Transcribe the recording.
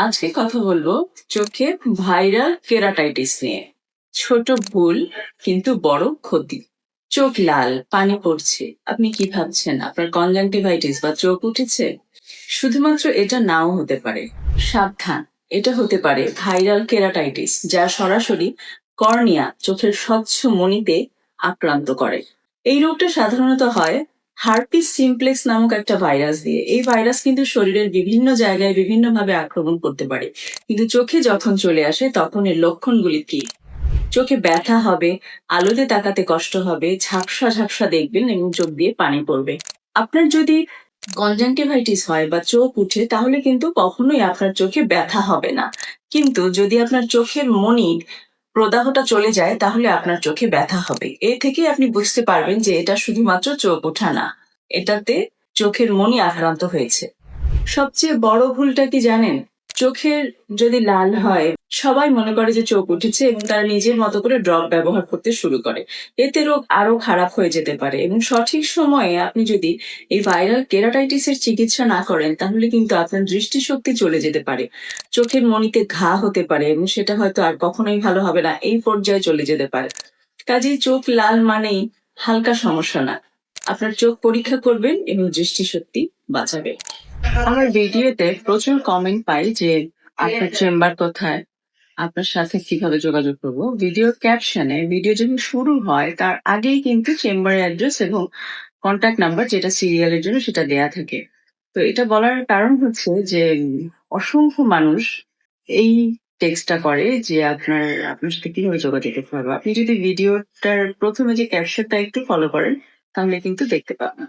আজকে কথা বলবো চোখে ভাইরাল কেরাটাইটিস নিয়ে। ছোট ভুল কিন্তু বড় ক্ষতি। চোখ লাল, পানি পড়ছে, আপনি কি ভাবছেন আপনার কনজাংটিভাইটিস বা চোখ উঠেছে? শুধুমাত্র এটা নাও হতে পারে। সাবধান, এটা হতে পারে ভাইরাল কেরাটাইটিস, যা সরাসরি কর্নিয়া, চোখের স্বচ্ছ মণিতে আক্রান্ত করে। এই রোগটা সাধারণত হয় হার্পিস সিমপ্লেক্স নামক একটা ভাইরাস দিয়ে। এই ভাইরাস কিন্তু শরীরের বিভিন্ন জায়গায় বিভিন্নভাবে আক্রমণ করতে পারে, কিন্তু চোখে যখন চলে আসে তখন এর লক্ষণগুলি কি? চোখে ব্যথা হবে, আলোতে তাকাতে কষ্ট হবে, ঝাপসা ঝাপসা দেখবেন এবং চোখ দিয়ে পানি পড়বে। আপনার যদি কনজাংটিভাইটিস হয় বা চোখ উঠে, তাহলে কিন্তু কখনোই আপনার চোখে ব্যথা হবে না। কিন্তু যদি আপনার চোখের মণি প্রদাহটা চলে যায়, তাহলে আপনার চোখে ব্যথা হবে। এ থেকে আপনি বুঝতে পারবেন যে এটা শুধুমাত্র চোখ ওঠা না, এটাতে চোখের মণি আক্রান্ত হয়েছে। সবচেয়ে বড় ভুলটা কি জানেন? চোখের যদি লাল হয়, সবাই মনে করে যে চোখ উঠেছে এবং তারা নিজের মতো করে ড্রপ ব্যবহার করতে শুরু করে। এতে রোগ আরো খারাপ হয়ে যেতে পারে এবং সঠিক সময়ে আপনি যদি এই ভাইরাল কেরাটাইটিসের চিকিৎসা না করেন, তাহলে কিন্তু আপনার দৃষ্টিশক্তি চলে যেতে পারে। চোখের মণিতে ঘা হতে পারে এবং সেটা হয়তো আর কখনোই ভালো হবে না, এই পর্যায়ে চলে যেতে পারে। কাজেই চোখ লাল মানেই হালকা সমস্যা না। আপনার চোখ পরীক্ষা করবেন এবং দৃষ্টিশক্তি বাঁচাবে। আমার ভিডিওতে প্রচুর কমেন্ট পাই যে আপনার চেম্বার কোথায়, আপনার সাথে কিভাবে যোগাযোগ করবো। ভিডিও ক্যাপশনে ভিডিও যখন শুরু হয় তার আগেই কিন্তু চেম্বারের অ্যাড্রেস এবং কন্ট্যাক্ট নাম্বার, যেটা সিরিয়ালের জন্য, সেটা দেয়া থাকে। তো এটা বলার কারণ হচ্ছে যে অসংখ্য মানুষ এই টেক্সটটা করে যে আপনার সাথে কিভাবে যোগাযোগ করতে পারবো। আপনি যদি ভিডিওটার প্রথমে যে ক্যাপশনটা একটু ফলো করেন, তাহলে কিন্তু দেখতে পাবেন।